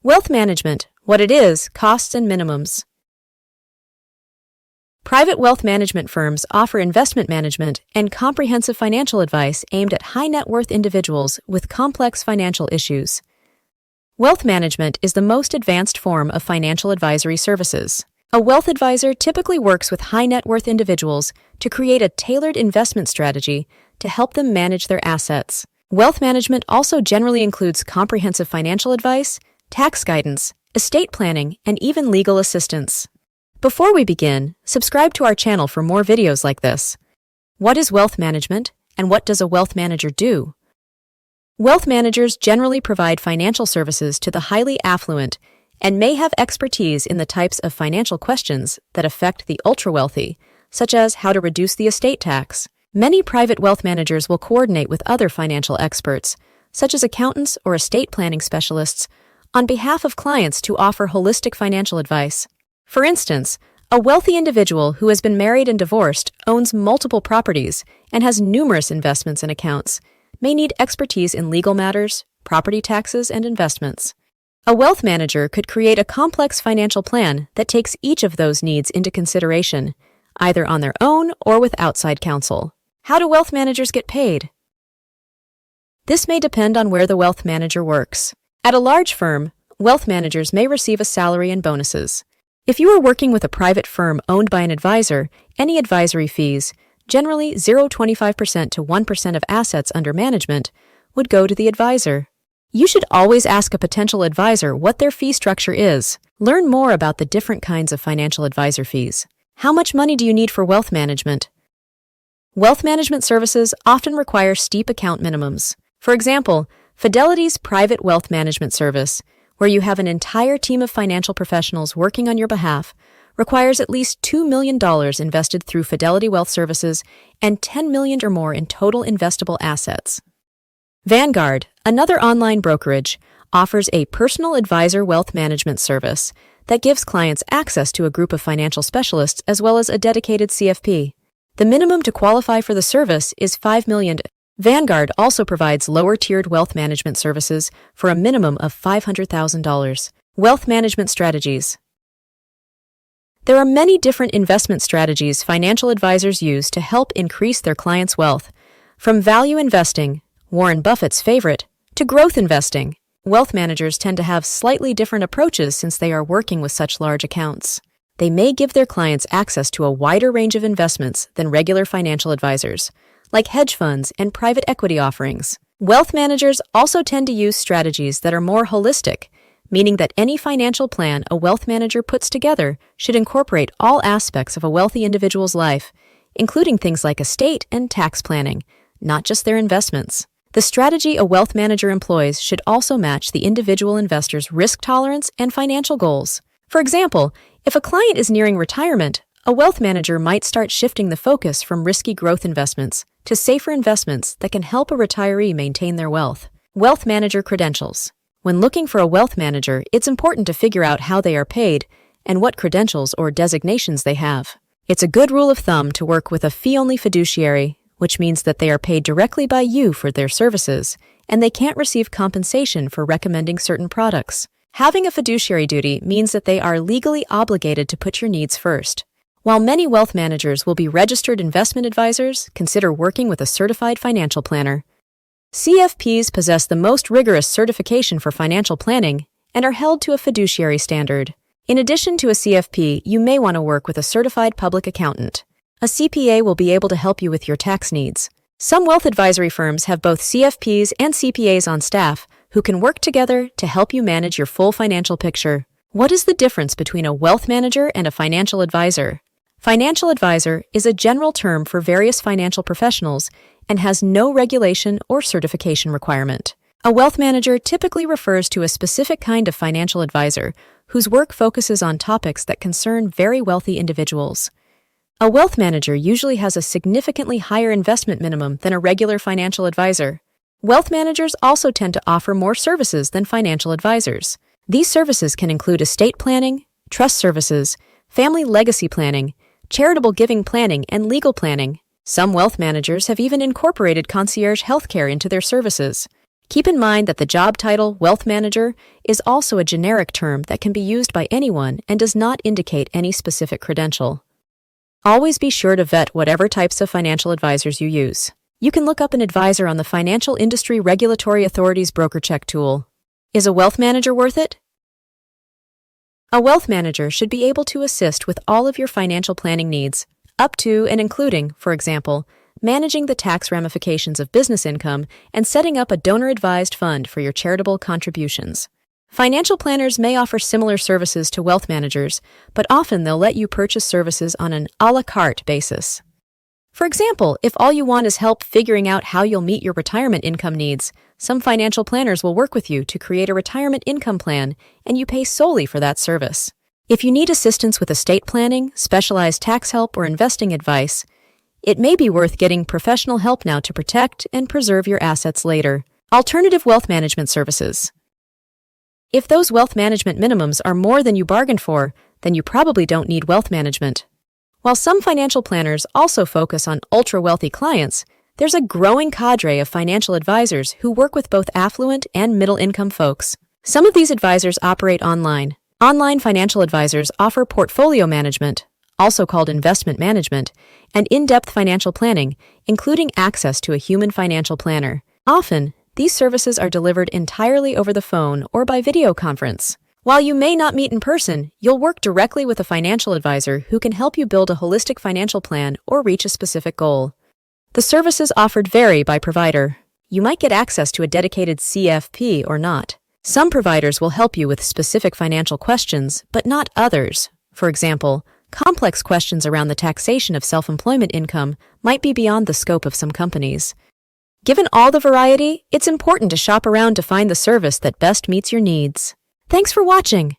Wealth management, what it is, costs and minimums. Private wealth management firms offer investment management and comprehensive financial advice aimed at high net worth individuals with complex financial issues. Wealth management is the most advanced form of financial advisory services. A wealth advisor typically works with high net worth individuals to create a tailored investment strategy to help them manage their assets. Wealth management also generally includes comprehensive financial advice, tax guidance, estate planning, and even legal assistance. Before we begin, subscribe to our channel for more videos like this. What is wealth management, and what does a wealth manager do? Wealth managers generally provide financial services to the highly affluent and may have expertise in the types of financial questions that affect the ultra-wealthy, such as how to reduce the estate tax. Many private wealth managers will coordinate with other financial experts, such as accountants or estate planning specialists, on behalf of clients to offer holistic financial advice. For instance, a wealthy individual who has been married and divorced, owns multiple properties, and has numerous investments and accounts, may need expertise in legal matters, property taxes, and investments. A wealth manager could create a complex financial plan that takes each of those needs into consideration, either on their own or with outside counsel. How do wealth managers get paid? This may depend on where the wealth manager works. At a large firm, wealth managers may receive a salary and bonuses. If you are working with a private firm owned by an advisor, any advisory fees, generally 0.25% to 1% of assets under management, would go to the advisor. You should always ask a potential advisor what their fee structure is. Learn more about the different kinds of financial advisor fees. How much money do you need for wealth management? Wealth management services often require steep account minimums. For example, Fidelity's private wealth management service, where you have an entire team of financial professionals working on your behalf, requires at least $2 million invested through Fidelity Wealth Services and $10 million or more in total investable assets. Vanguard, another online brokerage, offers a personal advisor wealth management service that gives clients access to a group of financial specialists as well as a dedicated CFP. The minimum to qualify for the service is $5 million. Vanguard also provides lower-tiered wealth management services for a minimum of $500,000. Wealth management strategies. There are many different investment strategies financial advisors use to help increase their clients' wealth, from value investing, Warren Buffett's favorite, to growth investing. Wealth managers tend to have slightly different approaches since they are working with such large accounts. They may give their clients access to a wider range of investments than regular financial advisors, like hedge funds and private equity offerings. Wealth managers also tend to use strategies that are more holistic, meaning that any financial plan a wealth manager puts together should incorporate all aspects of a wealthy individual's life, including things like estate and tax planning, not just their investments. The strategy a wealth manager employs should also match the individual investor's risk tolerance and financial goals. For example, if a client is nearing retirement, a wealth manager might start shifting the focus from risky growth investments to safer investments that can help a retiree maintain their wealth. Wealth manager credentials. When looking for a wealth manager, it's important to figure out how they are paid and what credentials or designations they have. It's a good rule of thumb to work with a fee-only fiduciary, which means that they are paid directly by you for their services, and they can't receive compensation for recommending certain products. Having a fiduciary duty means that they are legally obligated to put your needs first. While many wealth managers will be registered investment advisors, consider working with a certified financial planner. CFPs possess the most rigorous certification for financial planning and are held to a fiduciary standard. In addition to a CFP, you may want to work with a certified public accountant. A CPA will be able to help you with your tax needs. Some wealth advisory firms have both CFPs and CPAs on staff who can work together to help you manage your full financial picture. What is the difference between a wealth manager and a financial advisor? Financial advisor is a general term for various financial professionals and has no regulation or certification requirement. A wealth manager typically refers to a specific kind of financial advisor whose work focuses on topics that concern very wealthy individuals. A wealth manager usually has a significantly higher investment minimum than a regular financial advisor. Wealth managers also tend to offer more services than financial advisors. These services can include estate planning, trust services, family legacy planning, charitable giving planning, and legal planning. Some wealth managers have even incorporated concierge healthcare into their services. Keep in mind that the job title, wealth manager, is also a generic term that can be used by anyone and does not indicate any specific credential. Always be sure to vet whatever types of financial advisors you use. You can look up an advisor on the Financial Industry Regulatory Authority's BrokerCheck tool. Is a wealth manager worth it? A wealth manager should be able to assist with all of your financial planning needs, up to and including, for example, managing the tax ramifications of business income and setting up a donor-advised fund for your charitable contributions. Financial planners may offer similar services to wealth managers, but often they'll let you purchase services on an à la carte basis. For example, if all you want is help figuring out how you'll meet your retirement income needs, some financial planners will work with you to create a retirement income plan, and you pay solely for that service. If you need assistance with estate planning, specialized tax help, or investing advice, it may be worth getting professional help now to protect and preserve your assets later. Alternative wealth management services. If those wealth management minimums are more than you bargained for, then you probably don't need wealth management. While some financial planners also focus on ultra-wealthy clients, there's a growing cadre of financial advisors who work with both affluent and middle-income folks. Some of these advisors operate online. Online financial advisors offer portfolio management, also called investment management, and in-depth financial planning, including access to a human financial planner. Often, these services are delivered entirely over the phone or by video conference. While you may not meet in person, you'll work directly with a financial advisor who can help you build a holistic financial plan or reach a specific goal. The services offered vary by provider. You might get access to a dedicated CFP or not. Some providers will help you with specific financial questions, but not others. For example, complex questions around the taxation of self-employment income might be beyond the scope of some companies. Given all the variety, it's important to shop around to find the service that best meets your needs. Thanks for watching.